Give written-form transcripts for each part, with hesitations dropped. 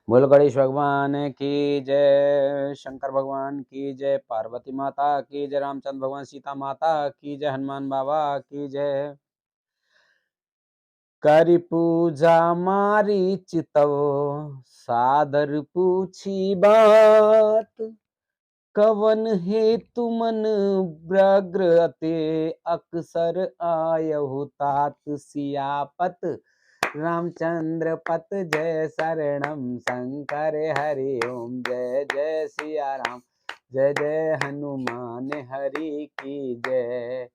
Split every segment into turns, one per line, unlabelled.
बोल गणेश भगवान की जय, शंकर भगवान की जय, पार्वती माता की जय, रामचंद्र भगवान, सीता माता की जय, हनुमान बाबा की जय। करि पूजा मारी चितव, सादर पूछी बात। कवन हे तुमन व्रग्र अते, अक्सर आयहु तात। सियापत रामचंद्र पत जय शरणम शंकर हरि ओम। जय जय सिया राम, जय जय हनुमान हरि की जय।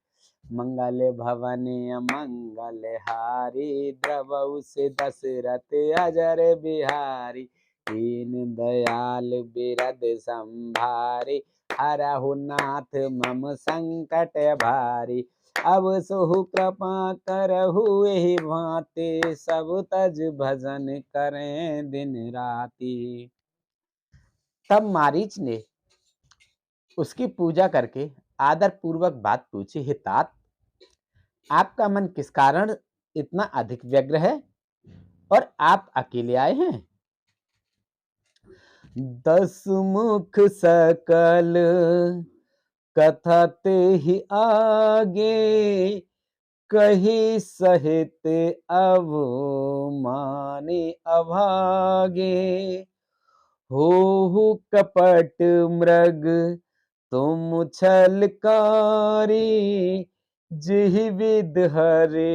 मंगल भवन मंगल हारी, द्रवउ से दशरथ अजर बिहारी। दीन दयाल बिरद संभारी, हरहु नाथ मम संकट भारी। अब सोहु कृपा करहु एहि भांति, सब तज भजन करें दिन राति। तब मारीच ने उसकी पूजा करके आदर पूर्वक बात पूछी, हे तात, आपका मन किस कारण इतना अधिक व्यग्र है और आप अकेले आए हैं? 10 मुख सकल कथा ते ही आगे, कही सहित अब माने अभागे। हो कपट मृग तुम छलकारी, जिहि विध हरे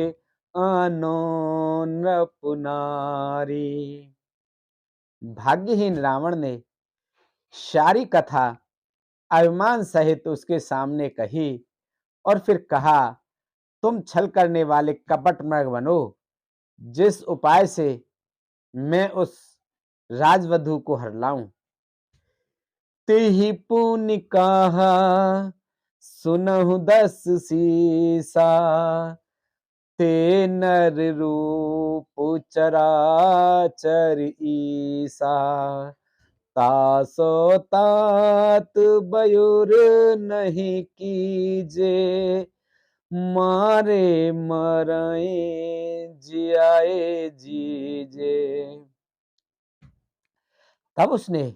आनो नपुनारी। भाग्यहीन रावण ने सारी कथा अभिमान सहित उसके सामने कही और फिर कहा, तुम छल करने वाले कपट मृग बनो, जिस उपाय से मैं उस राजवधु को हर लाऊं। तेहि पुनि कहा सुनहु 10 सीसा, ते नर रूप चराचर ईसा। तासो तात बयुर नहीं कीजे, मारे मरए जियाए जीजे। तब उसने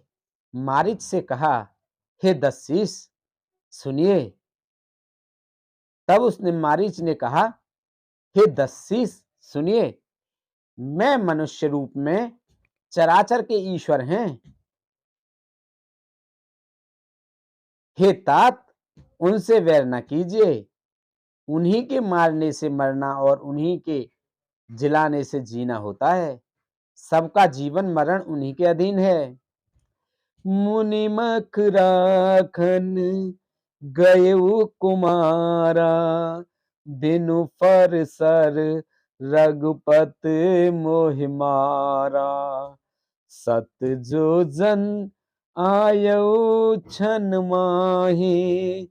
मारीच से कहा, हे दस्सीस सुनिए। तब उसने मारीच ने कहा, हे दस्सीस सुनिए, मैं मनुष्य रूप में चराचर के ईश्वर हैं। हे तात, उनसे वैर न कीजिए। उन्हीं के मारने से मरना और उन्हीं के जिलाने से जीना होता है। सबका जीवन मरण उन्हीं के अधीन है। मुनि मख राखन गयउ कुमारा, बिनु फर सर रघुपत मोहि मारा। सत जो जन आयउ छन माही,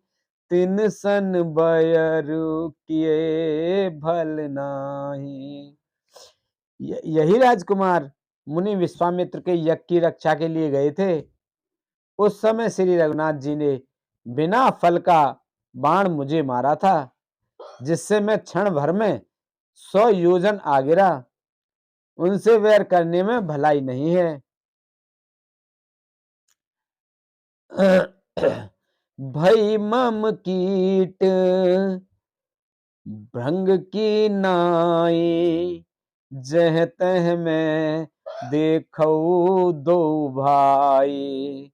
तिन सन बयरु किए भल नाही। यही राजकुमार मुनि विश्वामित्र के यज्ञ की रक्षा के लिए गए थे। उस समय श्री रघुनाथ जी ने बिना फल का बाण मुझे मारा था, जिससे मैं क्षण भर में 100 योजन आ गिरा। उनसे वैर करने में भलाई नहीं है। भई मम कीट भृंग की नाई, जह तह में देखऊ दो भाई।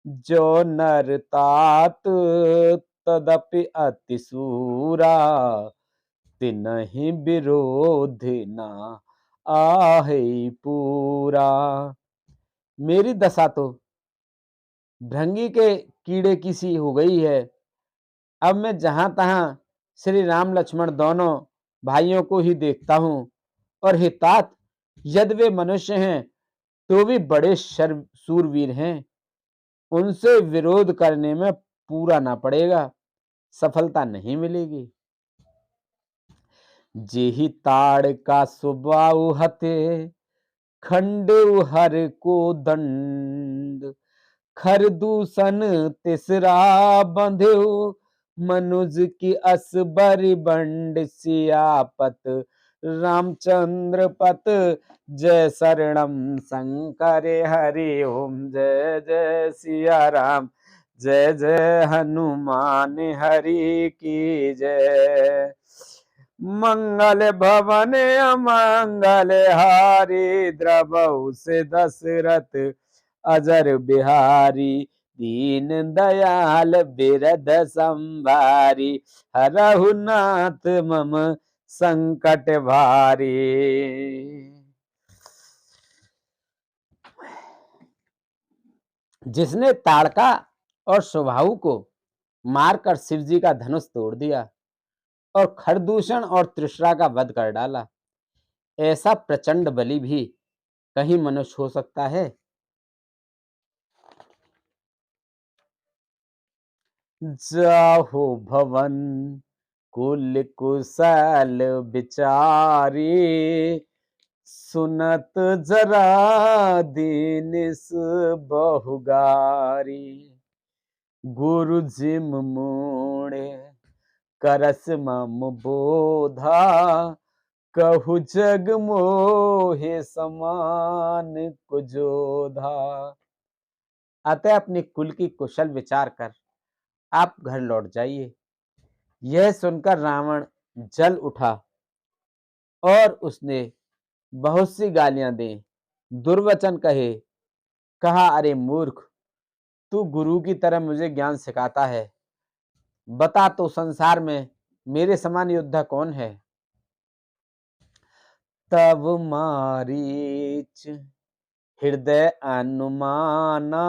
जो नर तात तदपि अति सूरा, तिनहि विरोध ना आहे पूरा। मेरी दशा तो भृंगी के कीड़े की सी हो गई है। अब मैं जहां तहां श्री राम लक्ष्मण दोनों भाइयों को ही देखता हूं। और हे तात, यदि वे मनुष्य हैं तो भी बड़े शूरवीर हैं। उनसे विरोध करने में पूरा ना पड़ेगा, सफलता नहीं मिलेगी। जेहि ताड़ का सुबाहु हते, खंडेउ हर को दंड। खर दूषण तिसरा बंधेउ, मनुज की असबर बंड। सियापत रामचंद्र पत जय शरणम शंकर हरि ओम। जय जय सिया राम, जय जय हनुमान हरि की जय। मंगल भवन अमंगल हारी, द्रवहु से दशरथ अजर बिहारी। दीन दयाल बिरद संभारी, हरहु नाथ मम संकट भारी। जिसने ताड़का और सुबाहु को मारकर शिवजी का धनुष तोड़ दिया और खरदूषण और तृष्णा का वध कर डाला, ऐसा प्रचंड बलि भी कहीं मनुष्य हो सकता है? जाहो भवन कुल कुशल विचारी, सुनत जरा दीनिस बहुगारी। गुरु जिम मोड़े करस मम बोधा, कहु जग मोहे समान कुजोधा। अतः अपने कुल की कुशल विचार कर आप घर लौट जाइए। यह सुनकर रावण जल उठा और उसने बहुत सी गालियां दी, दुर्वचन कहे। कहा, अरे मूर्ख, तू गुरु की तरह मुझे ज्ञान सिखाता है। बता तो संसार में मेरे समान योद्धा कौन है? तब मारीच हृदय अनुमाना,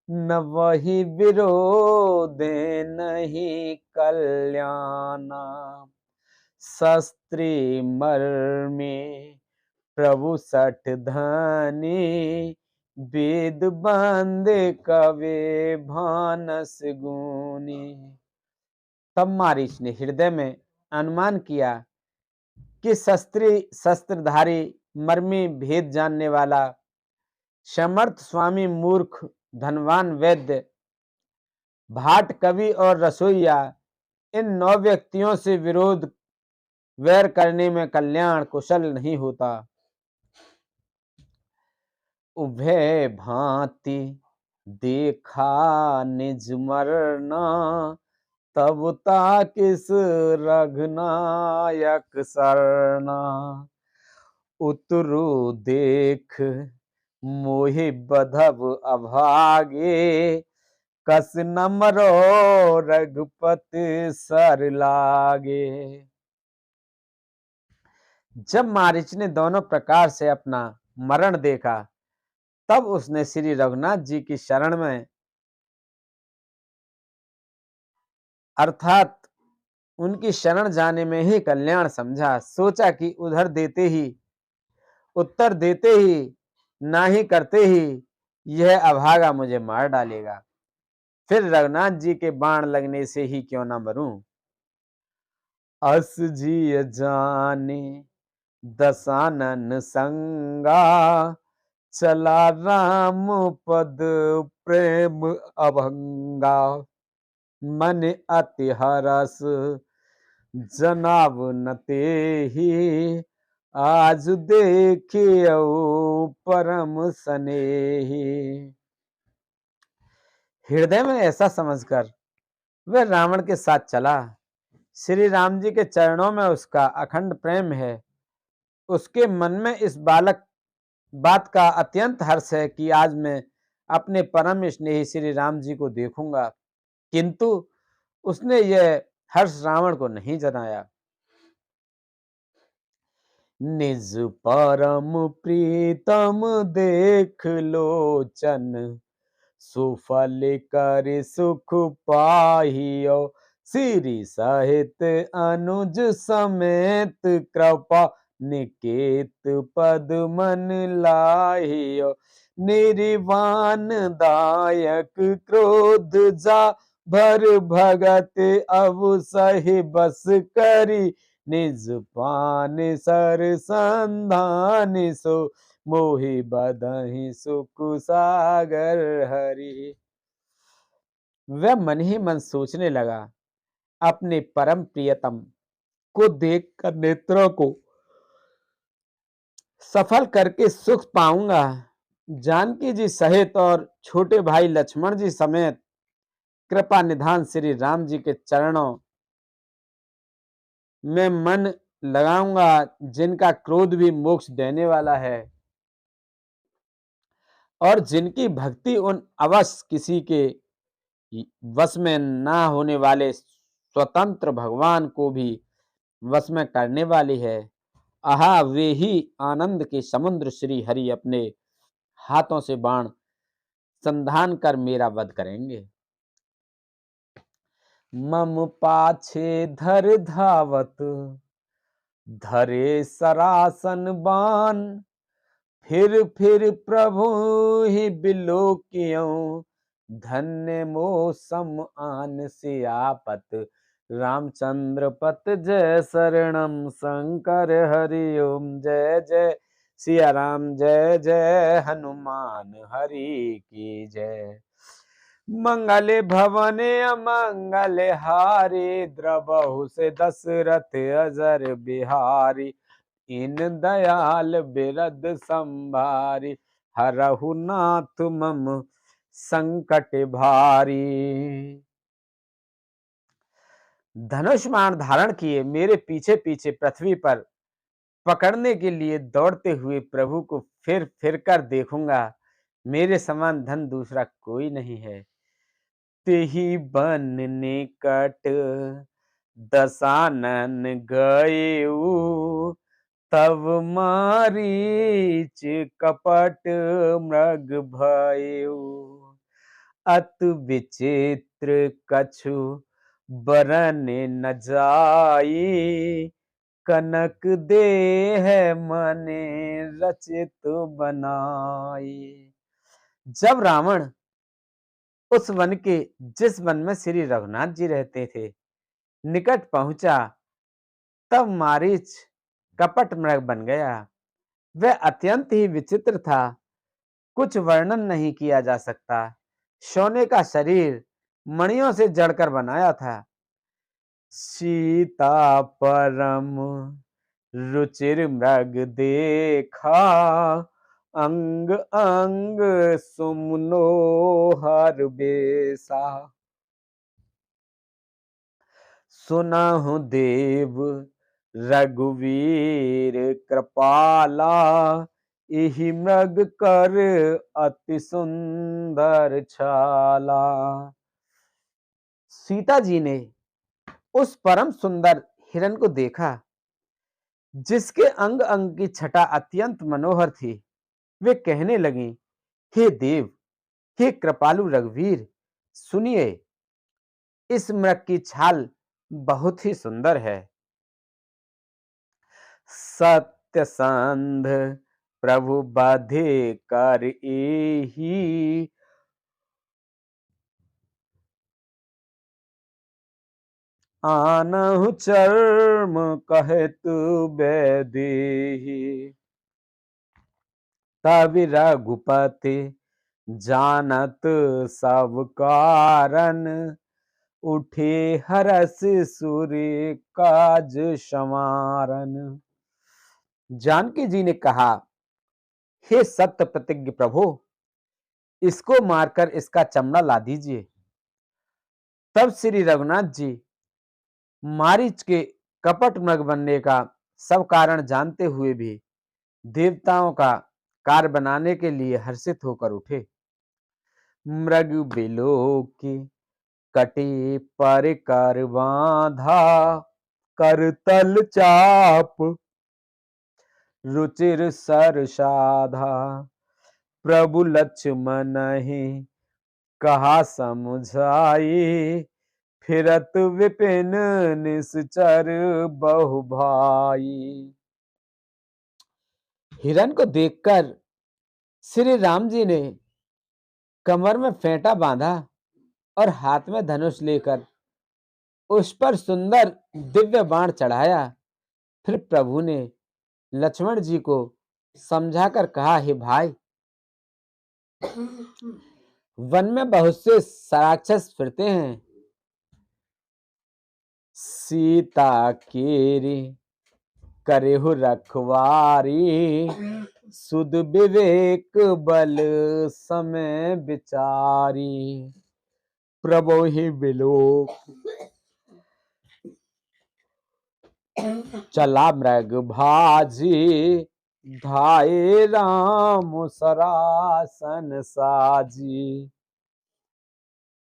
न वही विरोधे नहीं कल्याणा। शस्त्री मर्मे प्रभु सठ धनी, वेद बंदे कवे भानस गुनी। तब मारीच ने हृदय में अनुमान किया कि शस्त्रधारी मर्मी भेद जानने वाला समर्थ स्वामी मूर्ख धनवान वैद्य भाट कवि और रसोईया, इन 9 व्यक्तियों से विरोध वैर करने में कल्याण कुशल नहीं होता। उभय भांति देखा निज मरना, तब ताकिस रघुनायक सरना। उतरु देख मोहि बधब अभागे, कस न मरो रघुपति सर लागे। जब मारीच ने दोनों प्रकार से अपना मरण देखा, तब उसने श्री रघुनाथ जी की शरण में अर्थात उनकी शरण जाने में ही कल्याण समझा। सोचा कि उधर देते ही उत्तर देते ही नाही करते ही यह अभागा मुझे मार डालेगा, फिर रघुनाथ जी के बाण लगने से ही क्यों ना मरूं। अस जी जाने दशानन संगा, चला राम पद प्रेम अभंगा। मन अति हरस जनाब न तेहि, आज देखियो परम स्नेही। हृदय में ऐसा समझकर वह रावण के साथ चला। श्री राम जी के चरणों में उसका अखंड प्रेम है। उसके मन में इस बात का अत्यंत हर्ष है कि आज मैं अपने परम स्नेही श्री राम जी को देखूंगा, किंतु उसने यह हर्ष रावण को नहीं जनाया। निज परम प्रीतम देख लोचन, सुफल कर सुख पाहियो। श्री सहित अनुज समेत, कृपा निकेत पद मन लाहियो। निर्वाण दायक क्रोध जा भर भगत, अब सहि बस करी। निज पान सर संधान, सो मोहि बधहि सुख सागर हरि। वह मन ही मन सोचने लगा, अपने परम प्रियतम को देखकर नेत्रों को सफल करके सुख पाऊंगा। जानकी जी सहित और छोटे भाई लक्ष्मण जी समेत कृपा निधान श्री राम जी के चरणों में मन लगाऊंगा, जिनका क्रोध भी मोक्ष देने वाला है और जिनकी भक्ति उन अवश्य किसी के वश में ना होने वाले स्वतंत्र भगवान को भी वश में करने वाली है। आहा, वे ही आनंद के समुद्र श्री हरि अपने हाथों से बाण संधान कर मेरा वध करेंगे। मम पाछे धर धावत, धरे सरासन बान, फिर प्रभु ही बिलोकियों, धन्य मो सम आन सियापत, रामचंद्र पत जय शरणम शंकर हरि ओम। जय जय सिया राम, जय जय हनुमान हरि की जय। मंगल भवन अमंगल हारी, द्रबहु से दशरथ अजर बिहारी, इन दयाल बिरद संभारी, हरहु नाथ मम संकट भारी। धनुष बाण धारण किए मेरे पीछे पीछे पृथ्वी पर पकड़ने के लिए दौड़ते हुए प्रभु को फिर फिर कर देखूंगा। मेरे समान धन दूसरा कोई नहीं है। तेहि बन निकट दसानन गएऊ, तब मारीच कपट मृग भयऊ, अत विचित्र कछु बरन न जाई, कनक देह मने रचित बनाई। जब रावण उस वन के जिस वन में श्री रघुनाथ जी रहते थे निकट पहुंचा, तब मारीच कपट मृग बन गया। वह अत्यंत ही विचित्र था, कुछ वर्णन नहीं किया जा सकता। सोने का शरीर मणियों से जड़कर बनाया था। सीता परम रुचिर मृग देखा, अंग अंग सुमनोहर बेसा, सुनहु देव रघुवीर कृपाला, इहि मृग कर अति सुंदर छाला। सीता जी ने उस परम सुंदर हिरण को देखा, जिसके अंग अंग की छटा अत्यंत मनोहर थी। वे कहने लगी, हे देव, हे कृपालु रघुवीर, सुनिए, इस मृग की छाल बहुत ही सुंदर है। सत्यसंध प्रभु बाधे कर एही, आनहु चर्म कहत बैदेही। तब रघुपति जानत सब कारण, उठे हरस सूर्य काज समारन। जानकी जी ने कहा, हे सत्य प्रतिज्ञ प्रभु, इसको मारकर इसका चमड़ा ला दीजिए। तब श्री रघुनाथ जी मारीच के कपट मृग बनने का सब कारण जानते हुए भी देवताओं का कार्य बनाने के लिए हर्षित होकर उठे। मृग बिलोकी कटी पर कर बांधा, करतल चाप रुचिर सर साधा, प्रभु लक्ष्मण ही कहा समुझाई, फिरत विपिन निश्चर बहु भाई। हिरण को देखकर श्री राम जी ने कमर में फेंटा बांधा और हाथ में धनुष लेकर उस पर सुंदर दिव्य बाण चढ़ाया। फिर प्रभु ने लक्ष्मण जी को समझाकर कहा, हे भाई, वन में बहुत से राक्षस फिरते हैं। सीता केरी करेहु रखवारी, सुध विवेक बल समय विचारी, प्रभु ही बिलोक चला मृग भाजी, धाये राम सरासन साजी।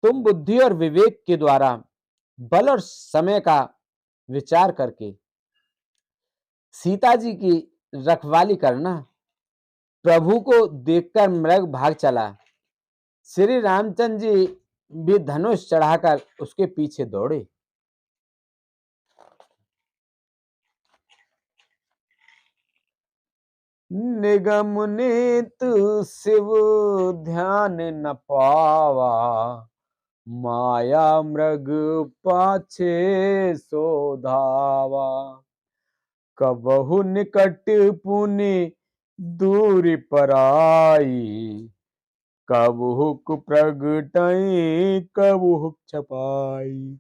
तुम बुद्धि और विवेक के द्वारा बल और समय का विचार करके सीता जी की रखवाली करना। प्रभु को देखकर मृग भाग चला। श्री रामचंद्र जी भी धनुष चढ़ाकर उसके पीछे दौड़े। निगम नीत शिव ध्यान न पावा, माया मृग पाछे सो धावा। कबहु निकट पुनि दूर पराई, कबहु प्रगटई कबहु छपाई।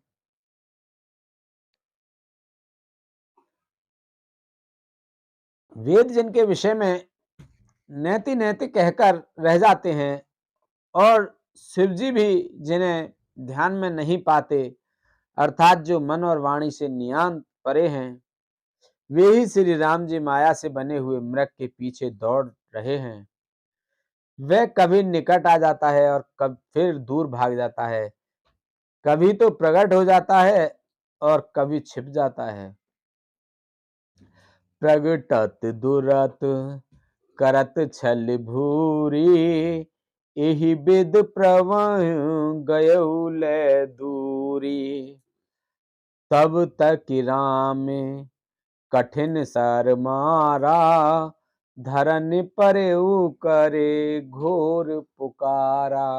वेद जिनके विषय में नैति नैति कहकर रह जाते हैं और शिवजी भी जिन्हें ध्यान में नहीं पाते, अर्थात जो मन और वाणी से नियांत परे हैं, वे ही श्री राम जी माया से बने हुए मृग के पीछे दौड़ रहे हैं। वह कभी निकट आ जाता है और कब फिर दूर भाग जाता है, कभी तो प्रकट हो जाता है और कभी छिप जाता है। प्रगटत दुरत करत छल भूरी, एहि बिद प्रवह गयउ लै दूरी। तब तक राम कठिन सर मारा, धरन परेउ करे घोर पुकारा।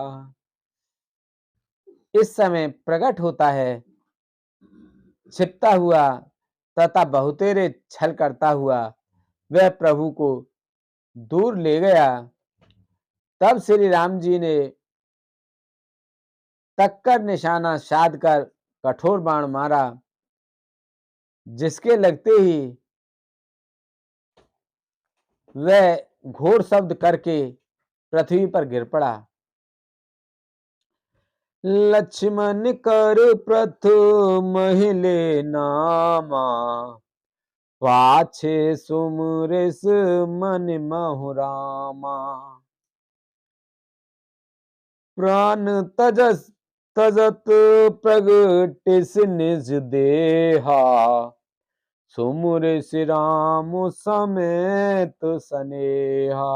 इस समय प्रकट होता है छिपता हुआ तथा बहुतेरे छल करता हुआ वह प्रभु को दूर ले गया। तब श्री राम जी ने तक्कर निशाना साध कर कठोर बाण मारा, जिसके लगते ही वह घोर शब्द करके पृथ्वी पर गिर पड़ा। लक्ष्मण कर प्रथम हिले नामा, पाछे सुमरिस मन महु रामा। प्राण तजत प्रगटिस निज देहा, सुमरिस राम समेत सनेहा।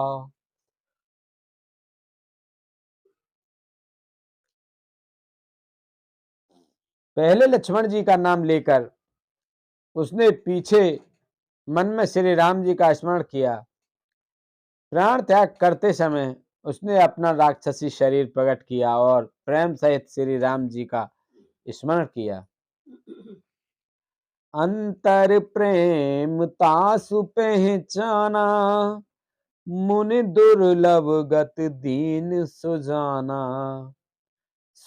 पहले लक्ष्मण जी का नाम लेकर उसने पीछे मन में श्री राम जी का स्मरण किया। प्राण त्याग करते समय उसने अपना राक्षसी शरीर प्रकट किया और प्रेम सहित श्री राम जी का स्मरण किया। अंतर प्रेम तासु पहचाना, मुनि दुर्लभ गत दीन सुजाना।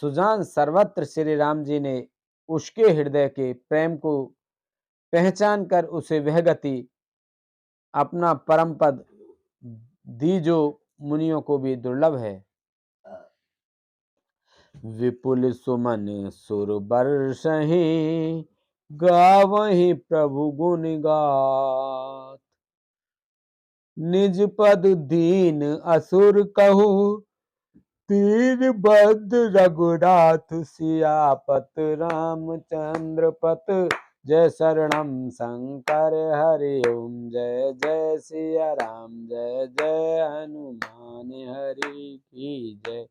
सुजान सर्वत्र श्री राम जी ने उसके हृदय के प्रेम को पहचान कर उसे वह गति अपना परम पद दी जो मुनियों को भी दुर्लभ है। विपुल सुमन सुर बरसहि, गावहि प्रभु गुण गात। निज पद दीन असुर कहु, तीन बंद रघुनाथ सियापत। रामचंद्र पत जय शरणम शंकर हरि ओम। जय जय सिया राम, जय जय हनुमान हरि की जय।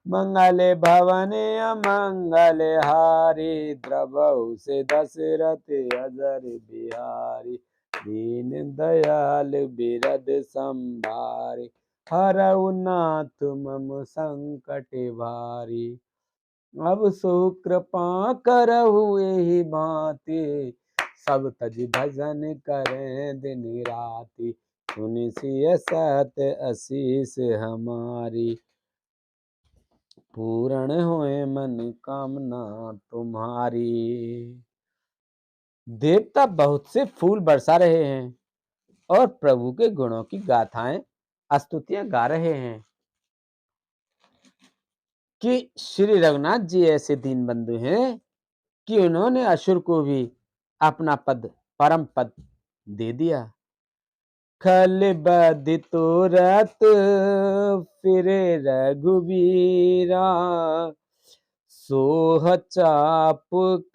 मंगल भवन अमंगल हारी, द्रवहु से दशरथ अजर बिहारी। दीन दयाल बिरद संभारे, हरऊ नाथ मम संकट भारी। अब सो कृपा करहु एहि भांति, सब तज भजन करें दिन राति। सुनि सिय सत असीस हमारी, पूर्ण होए मन कामना तुम्हारी। देवता बहुत से फूल बरसा रहे हैं और प्रभु के गुणों की गाथाएं, स्तुतियां गा रहे हैं कि श्री रघुनाथ जी ऐसे दीन बंधु हैं कि उन्होंने असुर को भी अपना पद, परम पद दे दिया। खल बदितो रत फिरे रघुबीरा, सोह चाप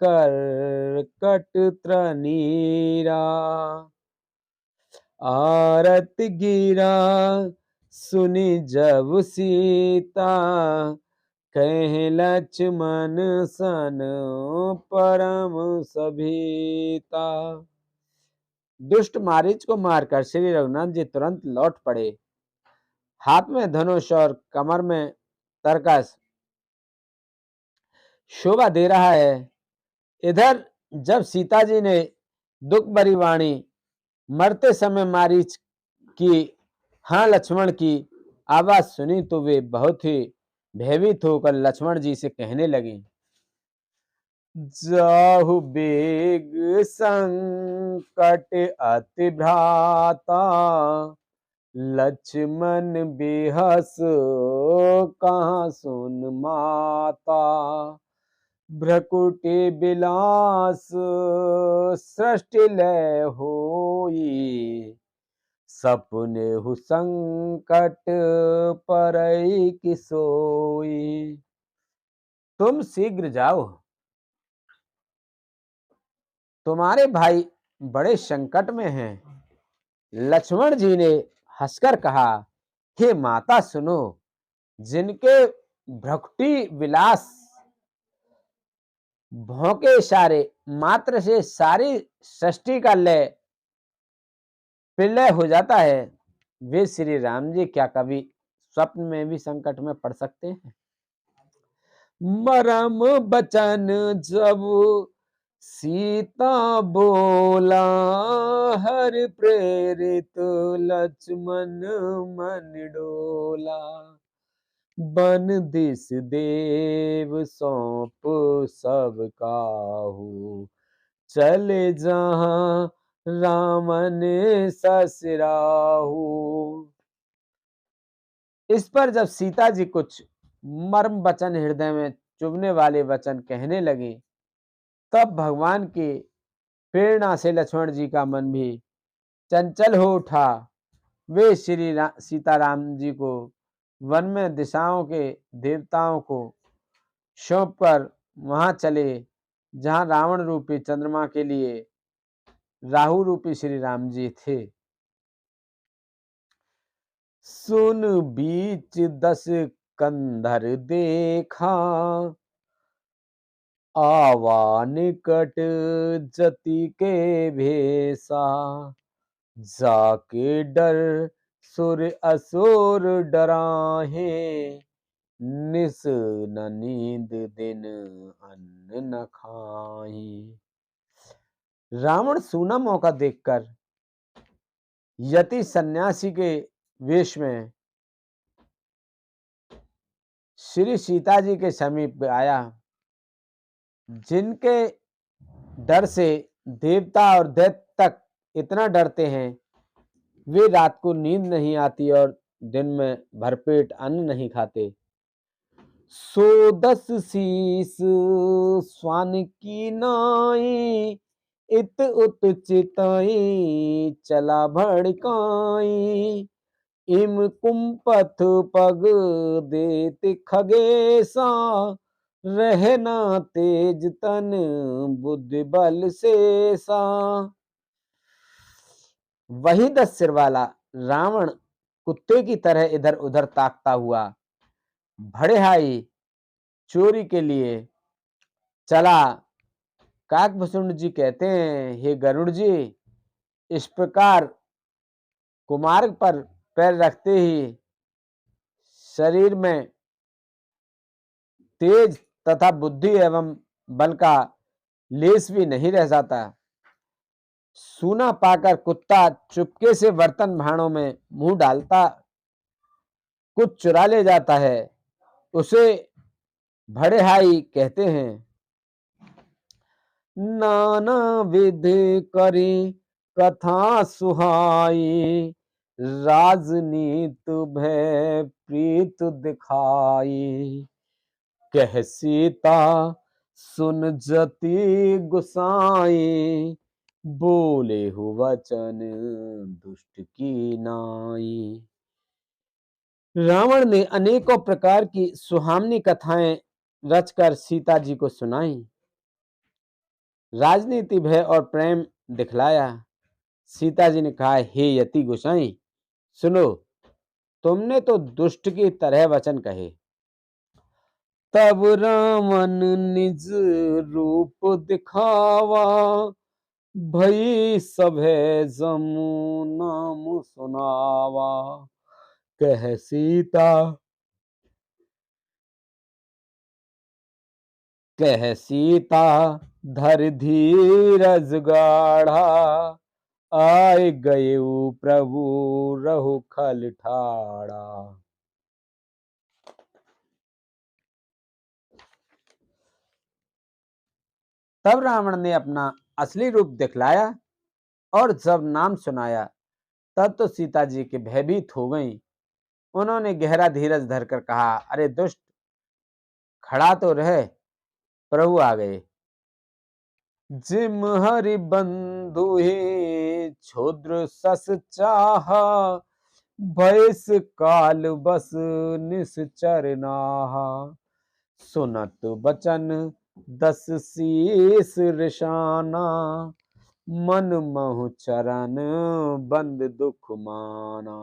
कर कट त्रनीरा। आरत गिरा सुनि जब सीता, कह लक्ष्मण सन परम सभीता। दुष्ट मारीच को मारकर श्री रघुनाथ जी तुरंत लौट पड़े। हाथ में धनुष और कमर में तरकस शोभा दे रहा है। इधर जब सीता जी ने दुख भरी वाणी मरते समय मारीच की, हाँ लक्ष्मण की आवाज सुनी तो वे बहुत ही भयभीत होकर लक्ष्मण जी से कहने लगे, जाहु बेग संकट अति भ्राता, लक्ष्मण बेहस कहाँ सुन माता। भ्रकुटी बिलास सृष्टि लय होई, सपने हु संकट परई कि सोई। तुम शीघ्र जाओ, तुम्हारे भाई बड़े संकट में हैं। लक्ष्मण जी ने हंसकर कहा, हे माता सुनो, जिनके भ्रकुटी विलास भौंके इशारे मात्र से सारी सृष्टि का लय प्रलय हो जाता है, वे श्री राम जी क्या कभी स्वप्न में भी संकट में पड़ सकते हैं? मरम बचन जब सीता बोला, हर प्रेरित लक्ष्मण मन डोला। बन दिस देव सौंप सब काहू, चले जहां रामन ससुराहू। इस पर जब सीता जी कुछ मर्म वचन हृदय में चुभने वाले वचन कहने लगे, तब भगवान की प्रेरणा से लक्ष्मण जी का मन भी चंचल हो उठा। वे सीताराम जी को वन में दिशाओं के देवताओं को सौंप कर वहां चले, जहां रावण रूपी चंद्रमा के लिए राहु रूपी श्री राम जी थे। सुन बीच दस कंधर देखा, आवा निकट जति के भेसा। जाके डर सुर असुर डराहे, निस न नींद दिन अन्न न खाही। रावण सूना मौका देखकर यति सन्यासी के वेश में श्री सीता जी के समीप आया, जिनके डर से देवता और दैत्य तक इतना डरते हैं, वे रात को नींद नहीं आती और दिन में भरपेट अन्न नहीं खाते। सो दस शीस स्वान की नाई, इत उत चिताई चला भड़काई। इम कुंपथ पग देत खगेसा, रहना तेज तन बुद्धि बल शेषा। वही 10 सिर वाला रावण कुत्ते की तरह इधर उधर ताकता हुआ भड़ेहाई चोरी के लिए चला। काकभूषुंड जी कहते हैं, हे गरुड़ जी, इस प्रकार कुमार्ग पर पैर रखते ही शरीर में तेज तथा बुद्धि एवं बल का लेस भी नहीं रह जाता। सूना पाकर कुत्ता चुपके से बर्तन भाड़ों में मुंह डालता, कुछ चुरा ले जाता है, उसे भड़ेहाई कहते हैं। नाना विध करे कथा सुहाई, राजनीत भय प्रीत दिखाई। कह सीता सुन जति गुसाई, बोले हो वचन दुष्ट की नाई। रावण ने अनेकों प्रकार की सुहामनी कथाएं रचकर सीता जी को सुनाई, राजनीति भय और प्रेम दिखलाया। सीता जी ने कहा, हे यति गोसाई, सुनो, तुमने तो दुष्ट की तरह वचन कहे। तब रावण निज रूप दिखावा, भई सभे जमु नाम सुनावा। कह सीता कह सीता धर धीरज गाढ़ा, आए गए प्रभु रहु खल ठाड़ा। तब रावण ने अपना असली रूप दिखलाया और जब नाम सुनाया, तब तो सीता जी के भयभीत हो गईं। उन्होंने गहरा धीरज धरकर कहा, अरे दुष्ट, खड़ा तो रह, प्रभु आ गए। जिम हरि बंधु हे क्षुद्र सस चाहा, भयस काल बस निश्चर नाहा। सुनत बचन दस शीस रिशाना, मन महु चरण बंद दुख माना।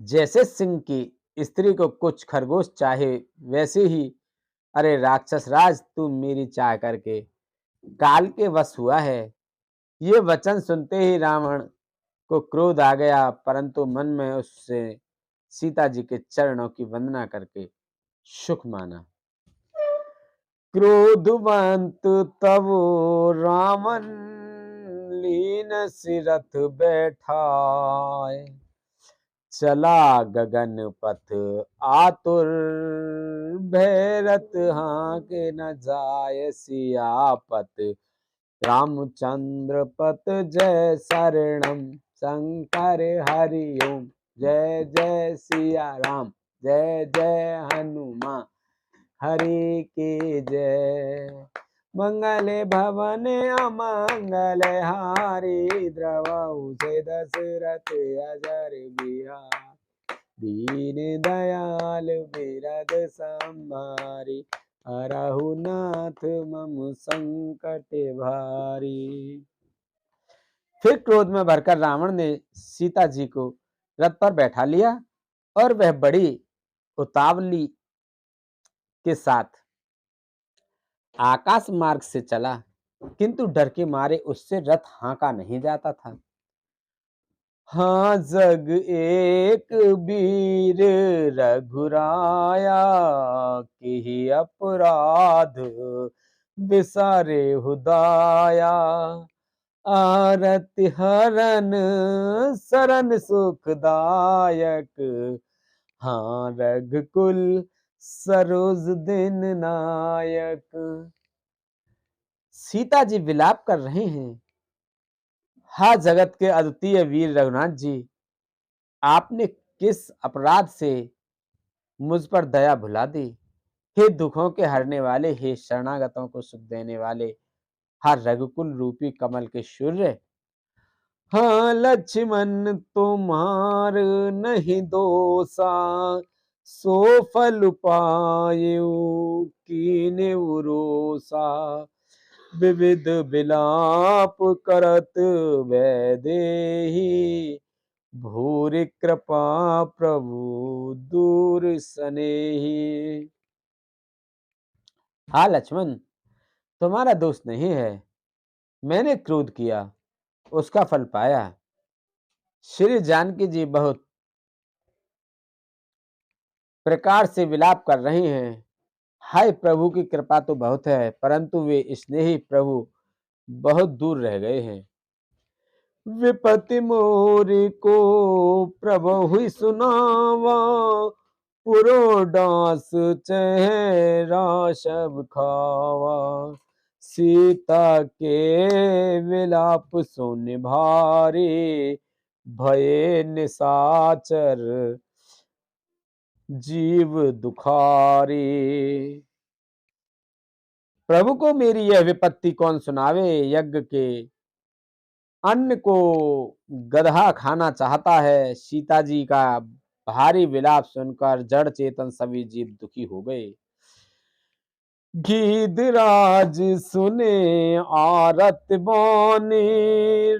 जैसे सिंह की स्त्री को कुछ खरगोश चाहे, वैसे ही अरे राक्षस राज, तू मेरी चाह करके काल के वश हुआ है। ये वचन सुनते ही रावण को क्रोध आ गया, परंतु मन में उससे सीता जी के चरणों की वंदना करके सुख माना। क्रोधवंत तब रावण लीन सिरथ बैठाए, चला गगन पथ आतुर, भैरत हाके न जाय सियापत। रामचंद्र पत जय शरणम, शंकर हरि ओम। जय जय सिया राम, जय जय हनुमान, हरि के जय। मंगल भवन अमंगल हारी, द्रवहु से दशरथ अजर बिहार। दीन दयाल बिरद संभारी, हरहु नाथ मम संकट भारी। फिर क्रोध में भरकर रावण ने सीता जी को रथ पर बैठा लिया और वह बड़ी उतावली के साथ आकाश मार्ग से चला, किंतु डर के मारे उससे रथ हाँका नहीं जाता था। हाँ जग एक वीर रघुराया, किहि अपराध बिसारे हुदाया। आरति हरन सरन सुखदायक, हाँ रघुकुल सरोज दिन नायक। सीता जी विलाप कर रहे हैं, हा जगत के अद्वितीय वीर रघुनाथ जी, आपने किस अपराध से मुझ पर दया भुला दी। हे दुखों के हरने वाले, हे शरणागतों को सुख देने वाले, हा रघुकुल रूपी कमल के सूर्य। हाँ लक्ष्मण तुम्हार नहीं दोषा, सो फल पायु कीने रोषा। विविध विलाप करत वैदेही, भूरि कृपा प्रभु दूर सनेही। हाँ लक्ष्मण, तुम्हारा दोष नहीं है, मैंने क्रोध किया, उसका फल पाया। श्री जानकी जी बहुत प्रकार से विलाप कर रही हैं। हाय प्रभु की कृपा तो बहुत है, परंतु वे स्नेही प्रभु बहुत दूर रह गए हैं। विपति मोरी को प्रभु हुई सुनावा, पुरो डांस चेहरा सब खावा, सीता के विलाप सुन भारी, भये निशाचर जीव दुखारी। प्रभु को मेरी यह विपत्ति कौन सुनावे, यज्ञ के अन्न को गदहा खाना चाहता है। सीता जी का भारी विलाप सुनकर जड़ चेतन सभी जीव दुखी हो गए। गीधराज सुने आरत बानी,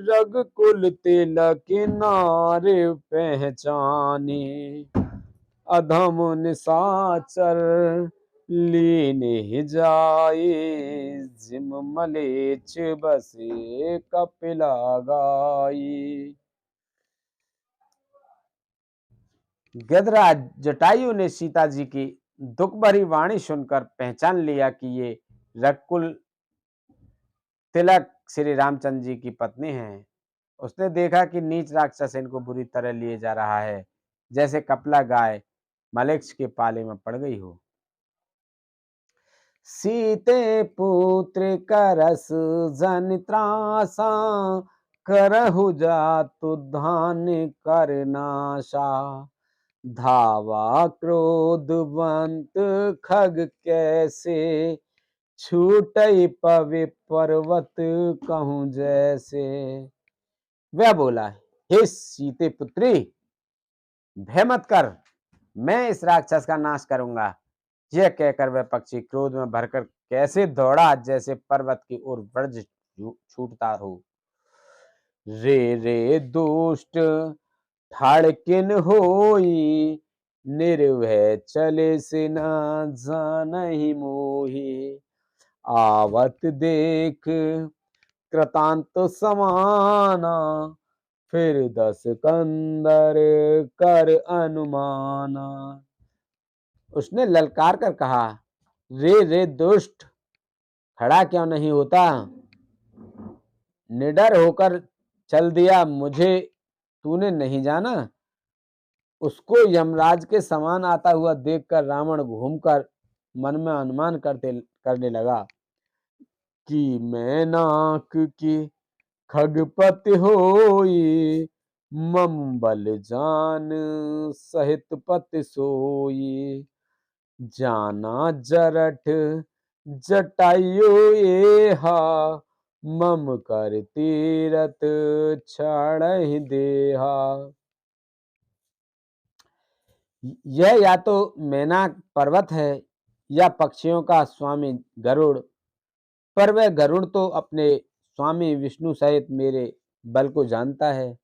रघुकुल तिलक नार पहचानी, अधम निशाचर लीन जाए, जिम मलेच्छ बसे कपिला गाई। गधराज जटायु ने सीता जी की दुख भरी वाणी सुनकर पहचान लिया कि ये रघुकुल तिलक श्री रामचंद्र जी की पत्नी है। उसने देखा कि नीच राक्षस इनको बुरी तरह लिए जा रहा है, जैसे कपिला गाय मलेच्छ के पाले में पड़ गई हो। सीते पुत्र करस जन त्रासा, करहु जातु धान करनाशा, धावा क्रोधवंत खग कैसे, छूटई पवि पर्वत कहूं जैसे। वह बोला, हे सीते पुत्री, भय मत कर, मैं इस राक्षस का नाश करूंगा। यह कहकर वह पक्षी क्रोध में भरकर कैसे दौड़ा, जैसे पर्वत की ओर वज्र छूटता हो। रे रे दुष्ट ठाड़किन होई, निर्भय चले से न जानहि मोहि, आवत देख कृतांत समाना, फिर 10 कंदर कर अनुमाना। उसने ललकार कर कहा, रे रे दुष्ट, खड़ा क्यों नहीं होता, निडर होकर चल दिया, मुझे तूने नहीं जाना। उसको यमराज के समान आता हुआ देखकर रावण घूमकर मन में अनुमान करने लगा कि मैं नाक की खगपति होई, मम बल जान सहित पति सोई, जाना जरठ जटायु एहा, मम कर तीरथ छाड़हि देहा। यह या तो मैनाक पर्वत है या पक्षियों का स्वामी गरुड़, पर वह गरुड़ तो अपने स्वामी विष्णु सहित मेरे बल को जानता है।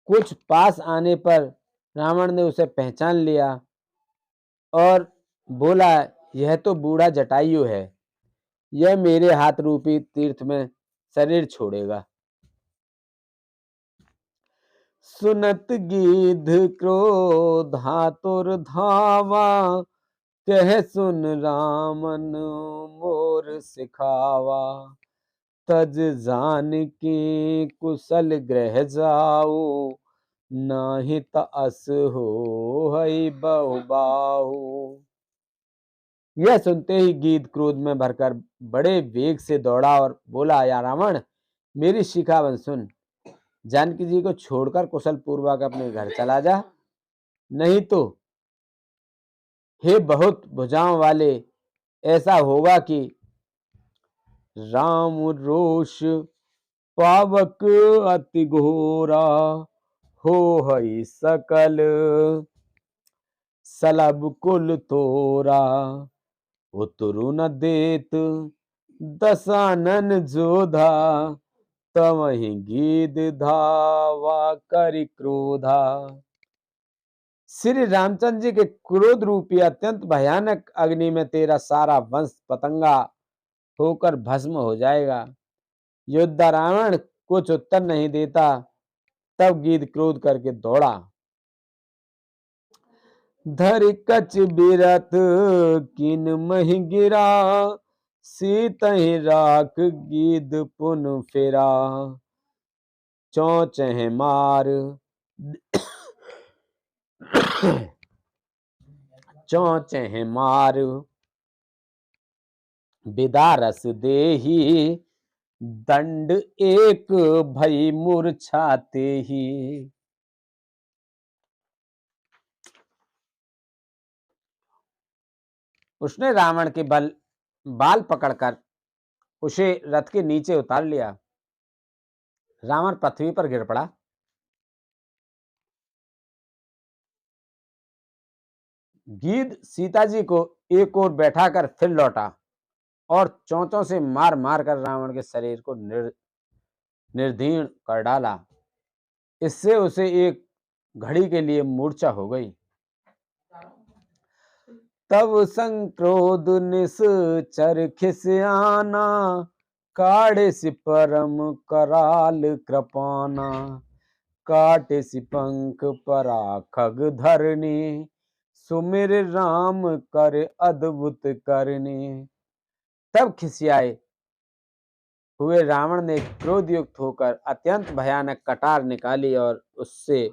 कुछ पास आने पर रावण ने उसे पहचान लिया और बोला, यह तो बूढ़ा जटायु है, यह मेरे हाथ रूपी तीर्थ में शरीर छोड़ेगा। सुनत गीध क्रोधातुर धावा, कह सुन रामन मोर सिखावा, तज जान की कुशल ग्रह जाऊ, नाही तअस हो हई बहु बाहु। यह सुनते ही गीध क्रोध में भरकर बड़े वेग से दौड़ा और बोला, या रावण, मेरी शिखावन सुन, जानकी जी को छोड़कर कुशल पूर्वक अपने घर चला जा, नहीं तो हे बहुत भुजाओं वाले, ऐसा होगा कि राम रोष पावक अति घोरा, हो हई सकल सलब कुल तोरा, उतरु न देत दशानन जोधा, तवहि गीध धावा करि क्रोधा। श्री रामचंद्र जी के क्रोध रूपी अत्यंत भयानक अग्नि में तेरा सारा वंश पतंगा होकर भस्म हो जाएगा। योद्धा रावण कुछ उत्तर नहीं देता, तब गीध क्रोध करके दौड़ा। धरि कच बिरथ किन महि गिरा, सीतहि राख गीध पुन फिरा, चौचह मार चौचह मार बिदारस देही दंड एक भई मूर्छाते ही। उसने रावण के बाल पकड़कर उसे रथ के नीचे उतार लिया। रावण पृथ्वी पर गिर पड़ा। गीध सीता जी को एक ओर बैठाकर फिर लौटा और चोंचों से मार मार कर रावण के शरीर को निर्दीर्ण कर डाला। इससे उसे एक घड़ी के लिए मूर्छा हो गई। तब संक्रोध निश्चर खिसियाना काढ़े सि परम कराल कृपाना। काटे सि पंख परा खग धरनी सुमिर राम कर अद्भुत करनी। तब खिसियाए हुए रावण ने क्रोध युक्त होकर अत्यंत भयानक कटार निकाली और उससे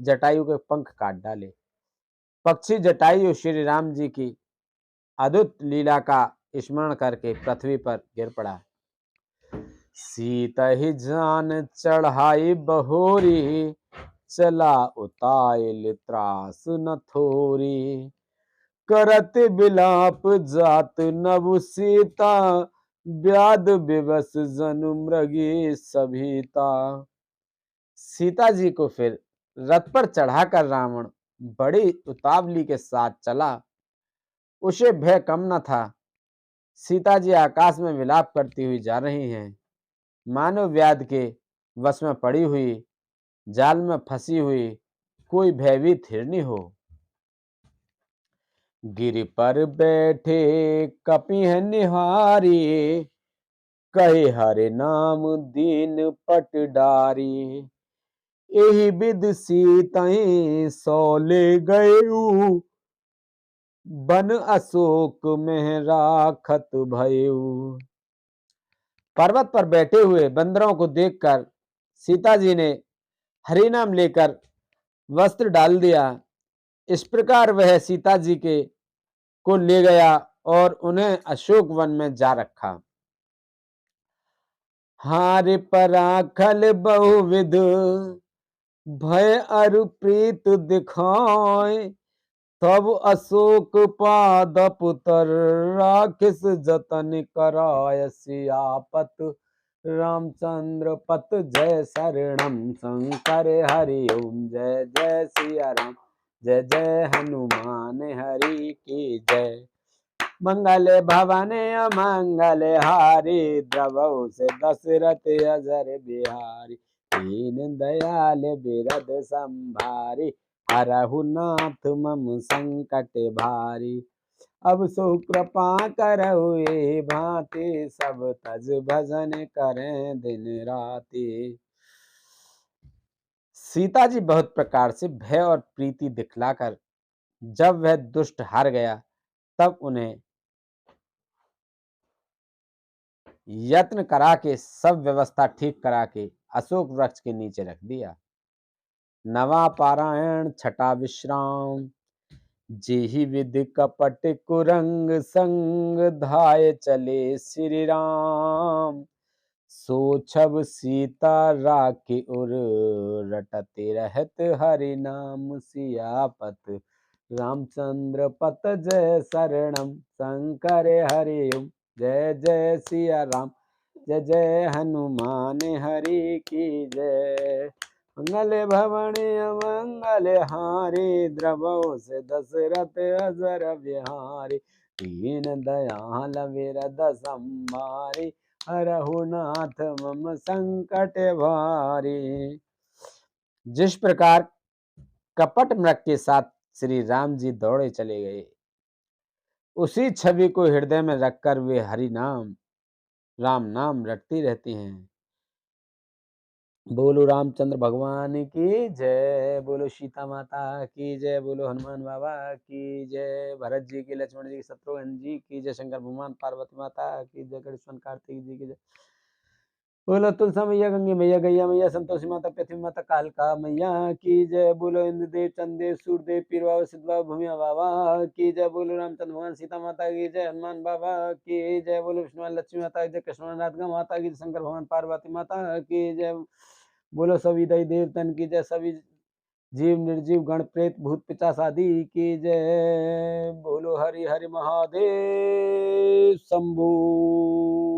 जटायु के पंख काट डाले। पक्षी जटायु श्री राम जी की अद्भुत लीला का स्मरण करके पृथ्वी पर गिर पड़ा। सीता ही जान चढ़ाई बहोरी चला उताइल त्रास न थोरी। करत बिलाप जात नभु सीता व्याध विवश जनु मृगी सभीता। सीता जी को फिर रथ पर चढ़ाकर रावण बड़ी उतावली के साथ चला। उसे भय कम न था। सीता जी आकाश में विलाप करती हुई जा रही हैं, मानो व्याध के वश में पड़ी हुई, जाल में फंसी हुई कोई भयभीत हिरनी हो। गिर पर बैठे कपिह निहारी कहे हरे नाम दीन पट डारी। एहि विध सीतहि सौले गयऊ बन अशोक में राखत भयऊ। पर्वत पर बैठे हुए बंदरों को देखकर सीता जी ने हरि नाम लेकर वस्त्र डाल दिया। इस प्रकार वह सीता जी के को ले गया और उन्हें अशोक वन में जा रखा। हारे पराखल बहुविध भय अरु प्रीत दिखाए। तब अशोक पाद पुतर राखिस जतन कराय। सियापत रामचंद्र पत जय शरणम शंकर हरि ओम। जय जय सिया राम जय जय हनुमान हरि की जय। मंगल भवन मंगल हारी द्रवहु से दशरथ अजर बिहारी। दीन दयाल बिरद संभारी हरहु नाथ मम संकट भारी। अब सो कृपा करहु ए भांति सब तज भजन करें दिन राति। सीता जी बहुत प्रकार से भय और प्रीति दिखलाकर जब वह दुष्ट हार गया तब उन्हें यत्न करा के सब व्यवस्था ठीक करा के अशोक वृक्ष के नीचे रख दिया। नवा पारायण छठा विश्राम। जेहि विधि कपट कुरंग संग धाय चले श्री राम। सो छब सीता राखी उर रटते रहत हरि नाम। सियापत रामचंद्र पत जय शरणम शंकर हरि ओम। जय जय सिया राम जय जय हनुमान हरि की जय। मंगल भवन मंगल हारी द्रवहु से दशरथ अजर बिहारी। दीन दयाल विरद संभारी हरहु नाथ मम संकट भारी। जिस प्रकार कपट मृग के साथ श्री राम जी दौड़े चले गए, उसी छवि को हृदय में रखकर वे हरि नाम राम नाम रटती रहती हैं। बोलो रामचंद्र भगवान की जय। बोलो सीता माता की जय। बोलो हनुमान बाबा की जय। भरत जी की, लक्ष्मण जी की, शत्रुघ्न जी की जय। शंकर भगवान पार्वती माता की जय। गणेश कार्तिक जी की जय। बोलो तुलसा मैया, गंगे मैया, गैया मैया, संतोषी माता, पृथ्वी माता, कालिका मैया की जय। बोलो इंद्रदेव, चंद्रदेव, सूर्यदेव, पीर बाबा, सिद्ध बाबा, भूमिया बाबा की जय। बोलो रामचंद्र भगवान, सीता माता की जय, हनुमान बाबा की जय। बोलो विष्णु भगवान, लक्ष्मी माता की जय, कृष्ण भगवान, राधिका माता की जय, शंकर भगवान, पार्वती माता की जय। बोलो सभी दई देवतन की जय, सभी जीव निर्जीव गण प्रेत भूत पिशाच आदि की जय। बोलो हरि हरि महादेव शंभू।